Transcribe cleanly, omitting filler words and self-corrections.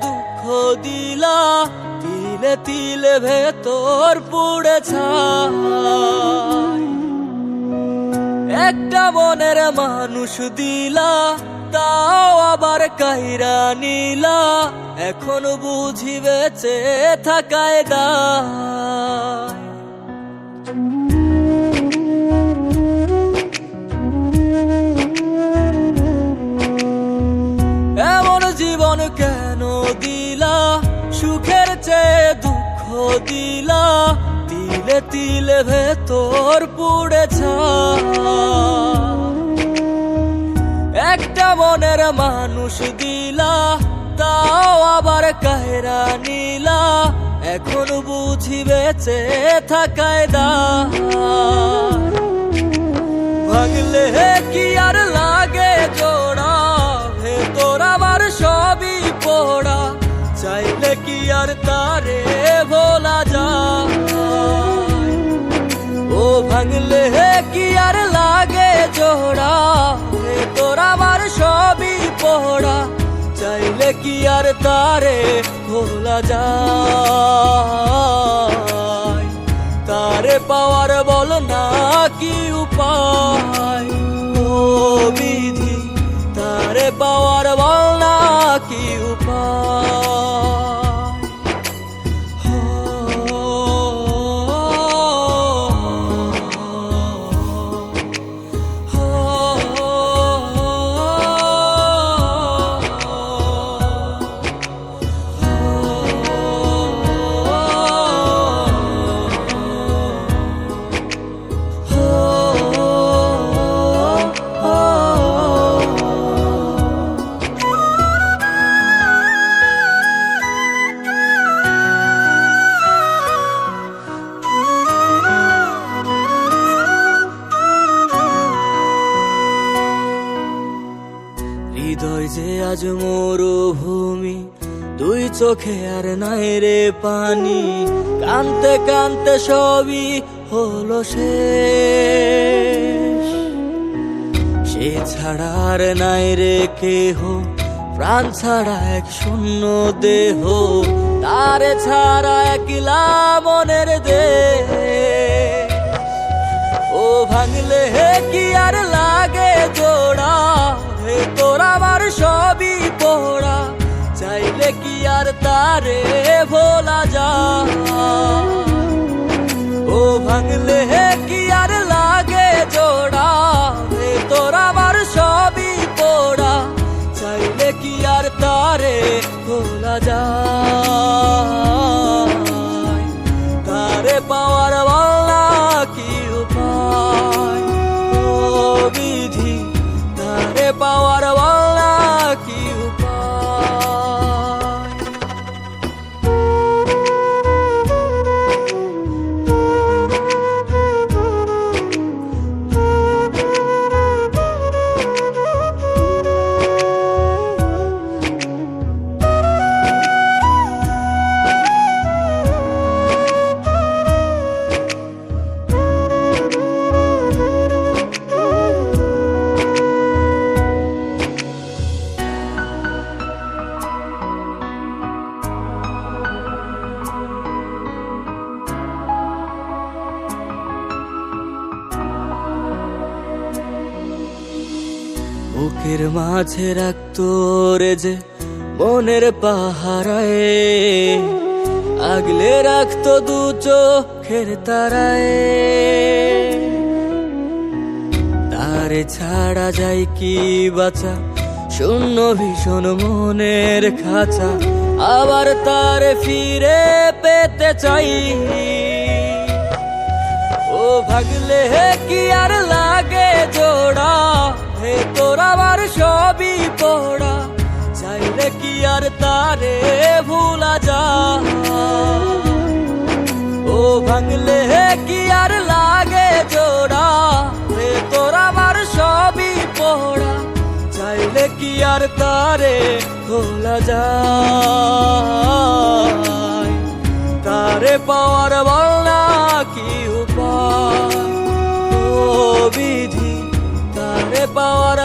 দুঃখ দিলা, তিলে তিলে ভেতর পুড়ে ছাই। একটা মনের মানুষ দিলা, তাও আবার কাইরা নিলা, এখন বুঝি বেঁচে থাকায় দায়। এমন জীবন কেন দিলা, সুখের চেয়ে দুঃখ দিলা, তিলে তিলে ভেতর পুড়ে ছাই। একটা মনের মানুষ দিলা, তাও আবার কাহেরা নিলা, এখন বুঝি বেঁচে থাকায় দায়। ভাঙলে কি আর লাগে জোড়া, ভেতর আমার সবই পোড়া, চাইলে কি আর তারে ভোলা যায়। ও ভাঙলে কি আর লাগে জোড়া, ভেতর আমার সবই পোড়া, চাইলে কি আর তারে ভোলা যায়। তারে পাওয়ার বল না কি উপায়, ও বিধি তারে পাওয়ার বল না কি উপায়। হৃদয় যে আজ মরুভূমি, দুই চোখে আর নাই রে পানি, কানতে কানতে সবই হলো শেষ। সে ছাড়া আর নাই রে কেহ, প্রাণ ছাড়া এক শূন্য দেহ, তারে ছাড়া একলা মনের দেহ। ও ভাঙলে কি আর লাগে জোড়া, ভেতর আমার সবই পোড়া, চাইলে কি আর তারে ভোলা যায়। ও ভাঙলে কি আর লাগে জোড়া, ভেতর আমার সবই পোড়া, চাইলে কি আর তারে ভোলা যায়। তারে পাওয়ার বলা কি উপায়, ও বিধি তারে পাওয়ার বলা কি উপায়। বুকের মাঝে রাখতো রে যে মনের পাহারায়, আগলে রাখতো দু চোখের তারায়। তারে ছাড়া যায় কি বাঁচা, শূন্য ভীষণ মনের খাঁচা, আবার তারে ফিরে পেতে চাই। ও ভাগলে কি আর লাগে জোড়া, ভেতর আমার সবই পোড়া, চাইলে কি আর তারে ভুলা যায়। ও ভাঙলে কি আর লাগে জোড়া, ভেতর আমার সবই পোড়া, চাইলে কি আর তারে ভোলা যায়। তারে পাওয়ার বল না কি উপায়, ও বিধি তারে পাওয়ার